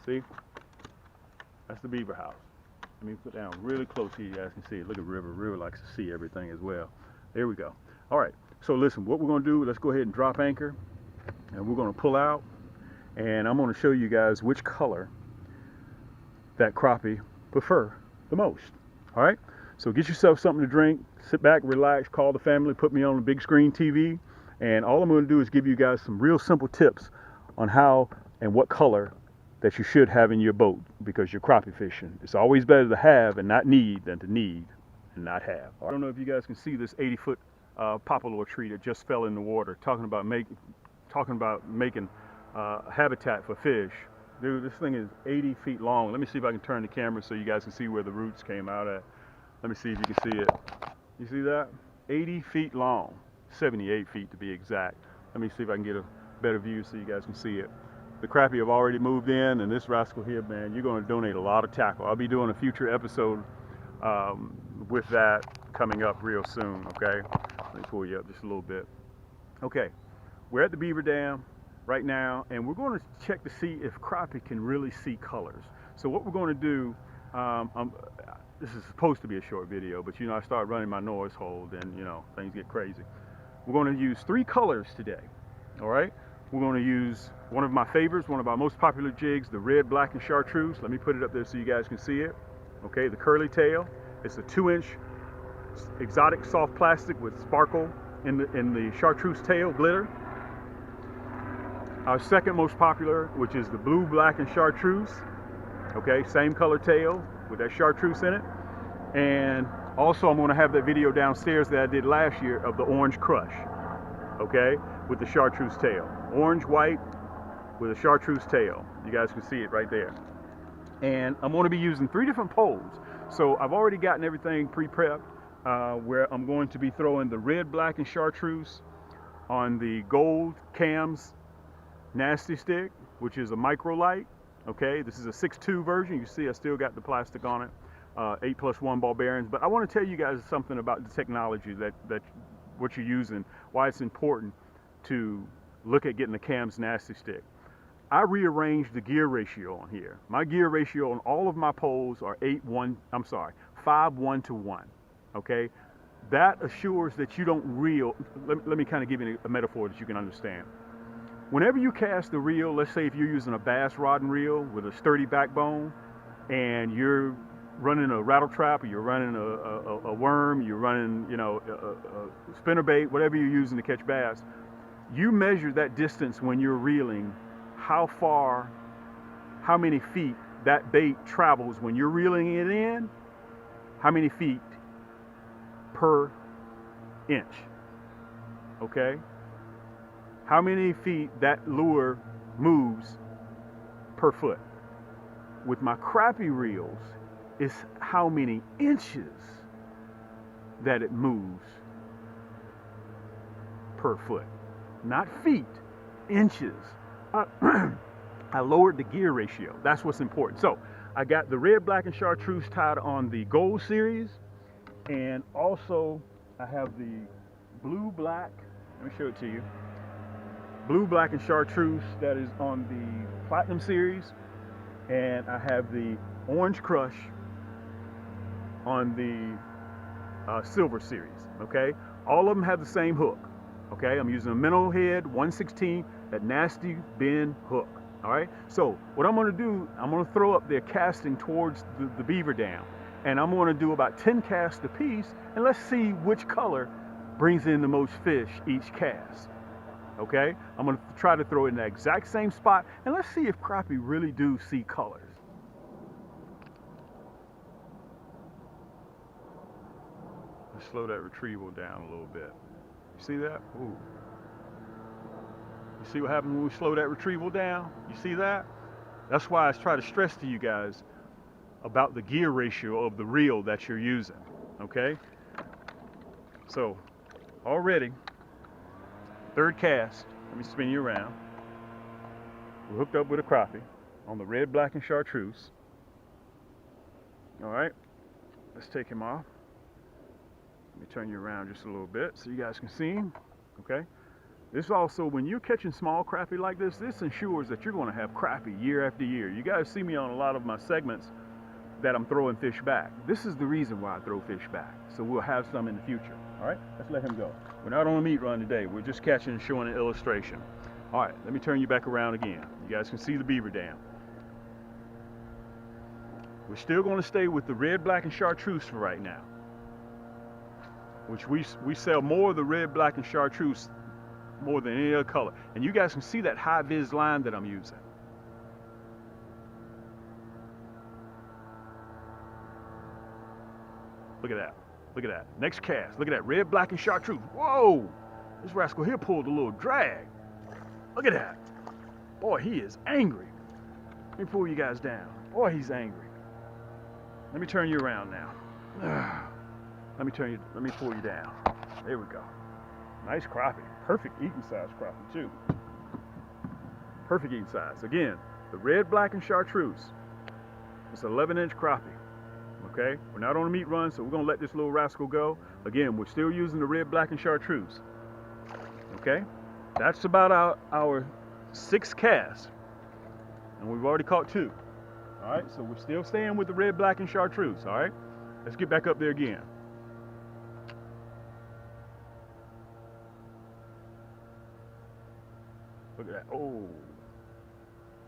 See? That's the beaver house. Let me put down really close here, you guys can see it. Look at River. River likes to see everything as well. There we go. All right, so listen, what we're gonna do, let's go ahead and drop anchor, and we're gonna pull out, and I'm gonna show you guys which color that crappie prefer the most. All right, so get yourself something to drink, sit back, relax, call the family, put me on the big screen TV, and all I'm gonna do is give you guys some real simple tips on how and what color that you should have in your boat, because you're crappie fishing. It's always better to have and not need than to need and not have. I don't know if you guys can see this 80-foot poplar tree that just fell in the water, talking about making habitat for fish. Dude, this thing is 80 feet long. Let me see if I can turn the camera so you guys can see where the roots came out at. Let me see if you can see it. You see that? 80 feet long, 78 feet to be exact. Let me see if I can get a better view so you guys can see it. The crappie have already moved in, and this rascal here, man, you're going to donate a lot of tackle. I'll be doing a future episode with that coming up real soon, okay? Let me pull you up just a little bit. Okay, we're at the beaver dam right now, and we're going to check to see if crappie can really see colors. So what we're going to do, this is supposed to be a short video, but you know, I start running my noise hole, then you know, things get crazy. We're going to use 3 colors today, all right? We're going to use one of my favorites, one of our most popular jigs, the red, black, and chartreuse. Let me put it up there so you guys can see it. Okay, the curly tail. It's a 2-inch exotic soft plastic with sparkle in the chartreuse tail glitter. Our second most popular, which is the blue, black, and chartreuse. Okay, same color tail with that chartreuse in it. And also I'm going to have that video downstairs that I did last year of the orange crush. Okay, with the chartreuse tail. Orange, white, with a chartreuse tail. You guys can see it right there. And I'm going to be using 3 different poles. So I've already gotten everything pre-prepped, where I'm going to be throwing the red, black, and chartreuse on the gold cams nasty stick, which is a micro light. Okay, this is a 6.2 version. You see I still got the plastic on it, 8+1 ball bearings. But I want to tell you guys something about the technology that what you're using, why it's important to look at getting the cams nasty stick. I rearranged the gear ratio on here. My gear ratio on all of my poles are 5:1 to 1. Okay, that assures that you don't reel. Let me kind of give you a metaphor that you can understand. Whenever you cast a reel, let's say if you're using a bass rod and reel with a sturdy backbone, and you're running a rattle trap, or you're running a worm, you're running, you know, a spinnerbait, whatever you're using to catch bass, you measure that distance when you're reeling, how far, how many feet that bait travels when you're reeling it in, how many feet per inch, okay? How many feet that lure moves per foot. With my crappie reels, it's how many inches that it moves per foot. Not feet, inches. I lowered the gear ratio. That's what's important. So I got the red, black, and chartreuse tied on the gold series, and also I have the blue, black. Let me show it to you. Blue, black, and chartreuse that is on the platinum series, and I have the orange crush on the silver series. Okay, all of them have the same hook. Okay, I'm using a minnow head 1/16, that nasty bend hook. All right, so what I'm going to do, I'm going to throw up there casting towards the beaver dam, and I'm going to do about 10 casts a piece, and let's see which color brings in the most fish each cast. Okay, I'm going to try to throw it in the exact same spot, and let's see if crappie really do see colors. Let's slow that retrieval down a little bit. You see that? Ooh. You see what happens when we slow that retrieval down? You see that? That's why I try to stress to you guys about the gear ratio of the reel that you're using. Okay? So, already, third cast, let me spin you around. We're hooked up with a crappie on the red, black, and chartreuse. All right, let's take him off. Let me turn you around just a little bit so you guys can see him. Okay, This also, when you're catching small crappie like this ensures that you're going to have crappie year after year. You guys see me on a lot of my segments that I'm throwing fish back. This is the reason why I throw fish back. So we'll have some in the future. All right, let's let him go. We're not on a meat run today. We're just catching and showing an illustration. All right, let me turn you back around again. You guys can see the beaver dam. We're still going to stay with the red, black, and chartreuse for right now, which we sell more of the red, black, and chartreuse more than any other color. And you guys can see that high vis line that I'm using. Look at that. Look at that. Next cast. Look at that. Red, black, and chartreuse. Whoa! This rascal here pulled a little drag. Look at that. Boy, he is angry. Let me pull you guys down. Boy, he's angry. Let me turn you around now. Let me pull you down. There we go. Nice crappie. Perfect eating size crappie too. Perfect eating size. Again, the red, black, and chartreuse. It's an 11-inch crappie. Okay? We're not on a meat run, so we're going to let this little rascal go. Again, we're still using the red, black, and chartreuse. Okay? That's about our 6th cast. And we've already caught 2. All right? So we're still staying with the red, black, and chartreuse. All right? Let's get back up there again. Look at that. Oh.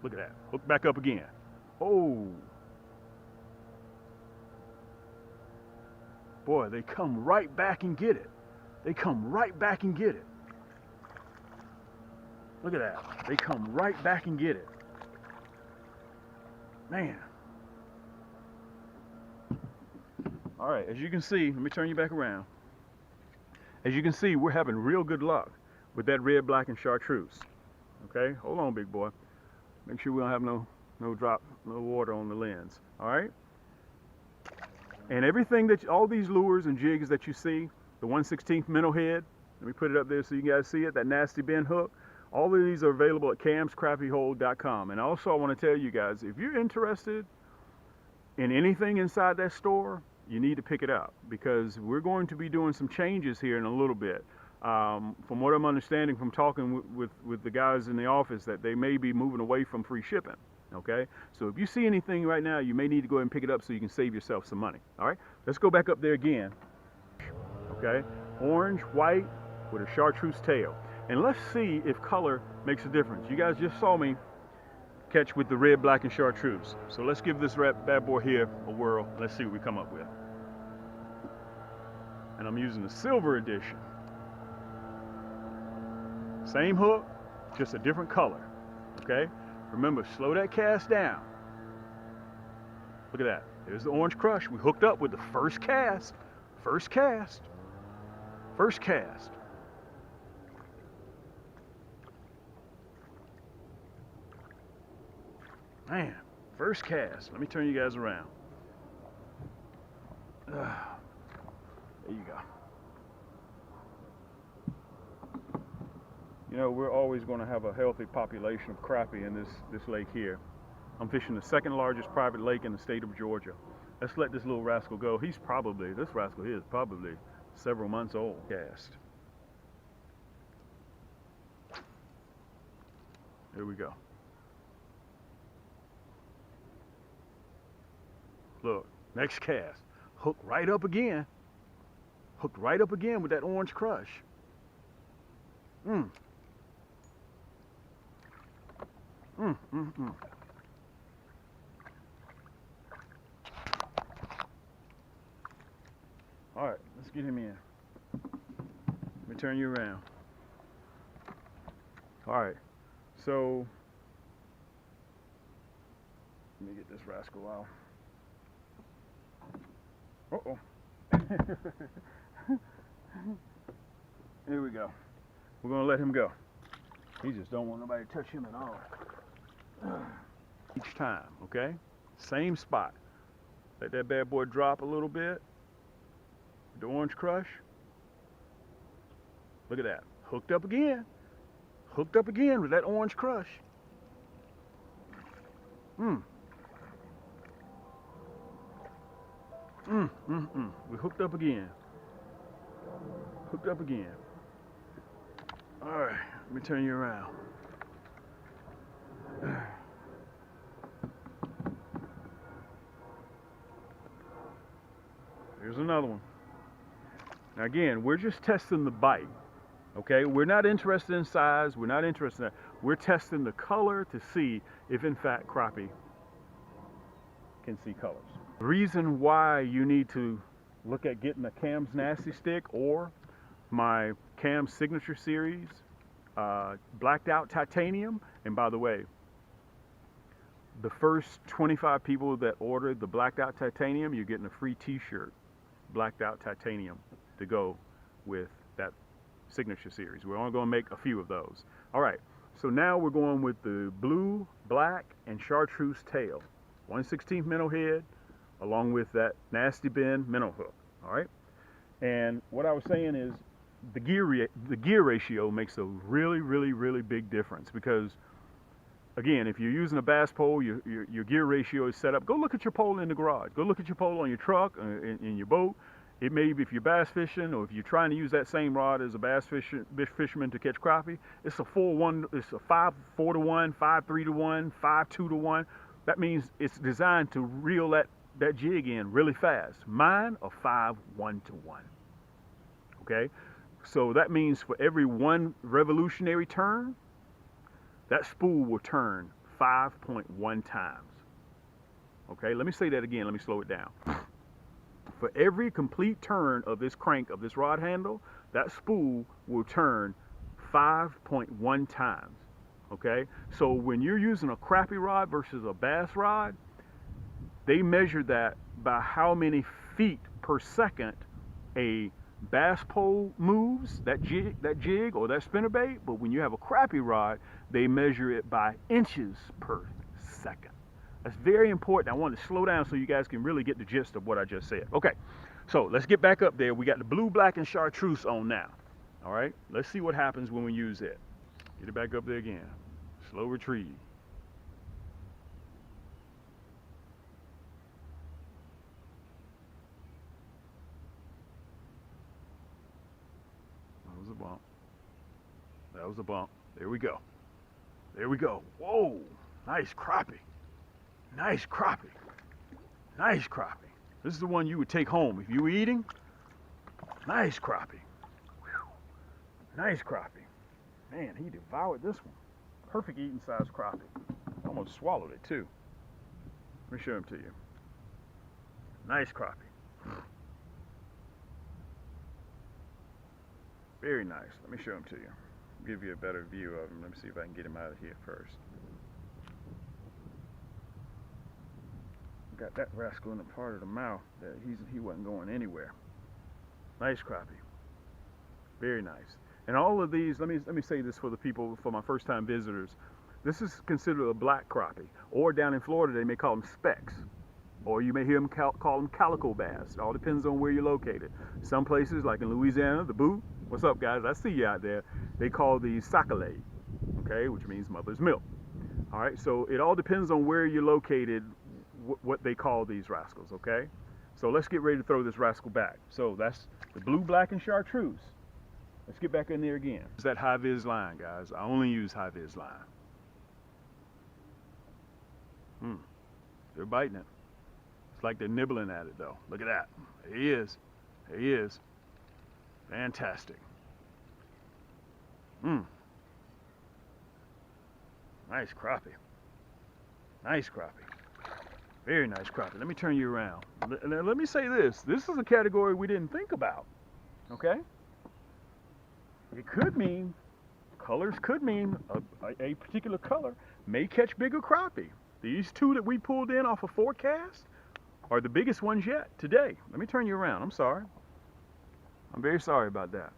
Look at that. Hook back up again. Oh. Boy, they come right back and get it. They come right back and get it. Look at that. They come right back and get it. Man. All right, as you can see, let me turn you back around. As you can see, we're having real good luck with that red, black, and chartreuse. Okay, hold on, big boy. Make sure we don't have no water on the lens. All right. And everything that, all these lures and jigs that you see, the 1/16 minnow head, let me put it up there so you guys see it, that nasty bend hook, all of these are available at camscrappiehold.com. And also I want to tell you guys, if you're interested in anything inside that store, you need to pick it up because we're going to be doing some changes here in a little bit. From what I'm understanding from talking with the guys in the office, that they may be moving away from free shipping. Okay, so if you see anything right now, you may need to go ahead and pick it up so you can save yourself some money. All right, let's go back up there again. Okay, orange, white with a chartreuse tail. And let's see if color makes a difference. You guys just saw me catch with the red, black, and chartreuse. So let's give this bad boy here a whirl. Let's see what we come up with. And I'm using the silver edition. Same hook, just a different color. Okay, remember, slow that cast down. Look at that. There's the orange crush. We hooked up with the first cast. First cast. First cast. Man, first cast. Let me turn you guys around. There you go. You know, we're always going to have a healthy population of crappie in this lake here. I'm fishing the 2nd largest private lake in the state of Georgia. Let's let this little rascal go. This rascal here is probably several months old. Cast. Here we go. Look, next cast. Hook right up again. Hooked right up again with that orange crush. All right, let's get him in. Let me turn you around. All right, so let me get this rascal out. Uh-oh. Here we go. We're gonna let him go. He just don't want nobody to touch him at all. Each time, okay? Same spot. Let that bad boy drop a little bit. The orange crush. Look at that. Hooked up again. Hooked up again with that orange crush. We hooked up again. Hooked up again. All right, let me turn you around. Here's another one. Now again, we're just testing the bite. Okay, we're not interested in size. We're not interested in that. We're testing the color to see if in fact crappie can see colors. The reason why you need to look at getting a Cam's Nasty Stick or my Cam's Signature Series blacked out titanium. And by the way, the first 25 people that ordered the blacked out titanium, you're getting a free t-shirt, blacked out titanium, to go with that Signature Series. We're only going to make a few of those. All right, so now we're going with the blue, black, and chartreuse tail. 1/16 minnow head, along with that nasty bend minnow hook. All right, and what I was saying is the gear ratio makes a really big difference, because again, if you're using a bass pole, your gear ratio is set up. Go look at your pole in the garage. Go look at your pole on your truck, in your boat. It may be if you're bass fishing, or if you're trying to use that same rod as a bass fisherman to catch crappie. It's a 4-1. It's a 5-4 to 1, 5-3 to 1, 5-2 to 1. That means it's designed to reel that jig in really fast. Mine a 5-1 to 1. Okay, so that means for every one revolutionary turn, that spool will turn 5.1 times. Okay, let me say that again. Let me slow it down. For every complete turn of this crank, of this rod handle, that spool will turn 5.1 times. Okay, so when you're using a crappie rod versus a bass rod, they measure that by how many feet per second a bass pole moves, that jig or that spinnerbait. But when you have a crappie rod, they measure it by inches per second. That's very important. I want to slow down so you guys can really get the gist of what I just said. Okay, so let's get back up there. We got the blue, black, and chartreuse on now. All right, let's see what happens when we use it. Get it back up there again. Slow retrieve. That was a bump. That was a bump. There we go. There we go. Whoa, nice crappie. Nice crappie. Nice crappie. This is the one you would take home if you were eating. Nice crappie. Whew. Nice crappie. Man, he devoured this one. Perfect eating size crappie. Almost swallowed it too. Let me show him to you. Nice crappie. Very nice. Let me show him to you. Give you a better view of him. Let me see if I can get him out of here first. Got that rascal in the part of the mouth that he wasn't going anywhere. Nice crappie. Very nice. And all of these, let me say this for the people, for my first time visitors. This is considered a black crappie, or down in Florida they may call them specks, or you may hear them call them calico bass. It all depends on where you're located. Some places, like in Louisiana, the boot. What's up, guys? I see you out there. They call these sacalade, okay, which means mother's milk. All right, so it all depends on where you're located, what they call these rascals, okay? So let's get ready to throw this rascal back. So that's the blue, black, and chartreuse. Let's get back in there again. It's that high-vis line, guys. I only use high-vis line. They're biting it. It's like they're nibbling at it, though. Look at that. There he is. There he is. Fantastic. Nice crappie. Nice crappie. Very nice crappie. Let me turn you around. Let me say this. This is a category we didn't think about. Okay? It could mean, colors could mean a particular color may catch bigger crappie. These two that we pulled in off a forecast are the biggest ones yet today. Let me turn you around. I'm sorry. I'm very sorry about that.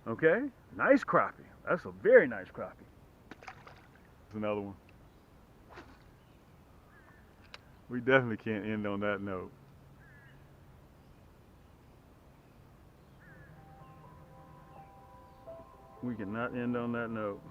Okay? Nice crappie. That's a very nice crappie. There's another one. We definitely can't end on that note. We cannot end on that note.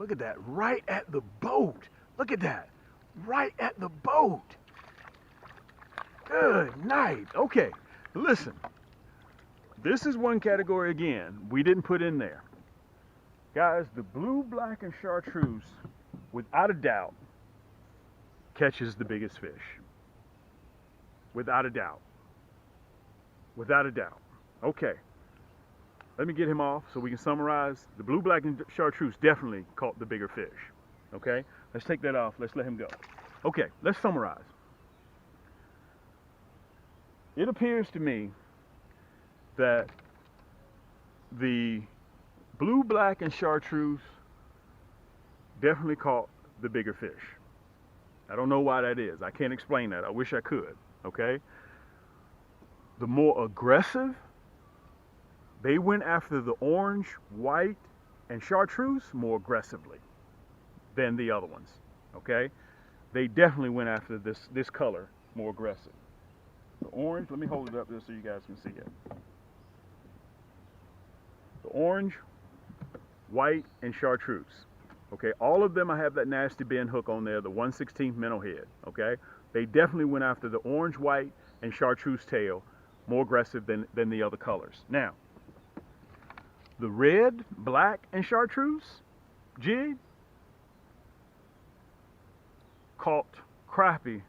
Look at that, right at the boat. Look at that, right at the boat. Good night. Okay, listen. This is one category again we didn't put in there. Guys, the blue, black, and chartreuse, without a doubt, catches the biggest fish. Without a doubt. Without a doubt. Okay. Let me get him off so we can summarize. The blue, black, and chartreuse definitely caught the bigger fish. Okay? Let's take that off. Let's let him go. Okay, let's summarize. It appears to me that the blue, black, and chartreuse definitely caught the bigger fish. I don't know why that is. I can't explain that. I wish I could. Okay? The more aggressive, they went after the orange, white, and chartreuse more aggressively than the other ones. Okay? They definitely went after this color more aggressive. The orange, let me hold it up there so you guys can see it. The orange, white, and chartreuse. Okay, all of them I have that nasty bend hook on there, the 1/16 minnow head. Okay, they definitely went after the orange, white, and chartreuse tail more aggressive than the other colors. Now, the red, black, and chartreuse jig caught crappie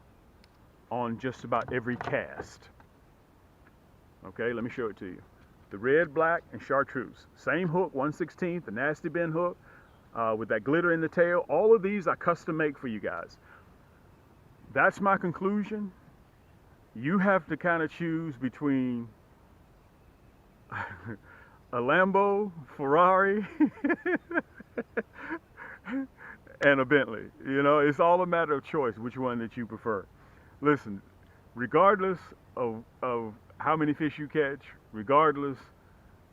on just about every cast. Okay, let me show it to you. The red, black, and chartreuse. Same hook, 1/16, the nasty bend hook with that glitter in the tail. All of these I custom make for you guys. That's my conclusion. You have to kind of choose between a Lambo, Ferrari, and a Bentley. You know, it's all a matter of choice, which one that you prefer. Listen, regardless of how many fish you catch, regardless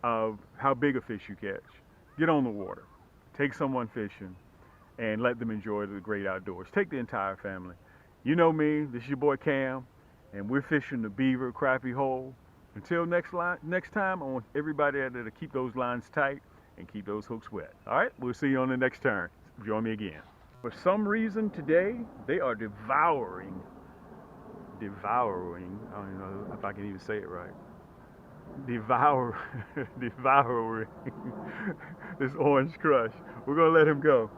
of how big a fish you catch, get on the water. Take someone fishing and let them enjoy the great outdoors. Take the entire family. You know me, this is your boy Cam, and we're fishing the beaver crappie hole. Until next time, I want everybody out there to keep those lines tight and keep those hooks wet. All right, we'll see you on the next turn. Join me again. For some reason today, they are devouring, I don't know if I can even say it right, devouring this orange crush. We're gonna let him go.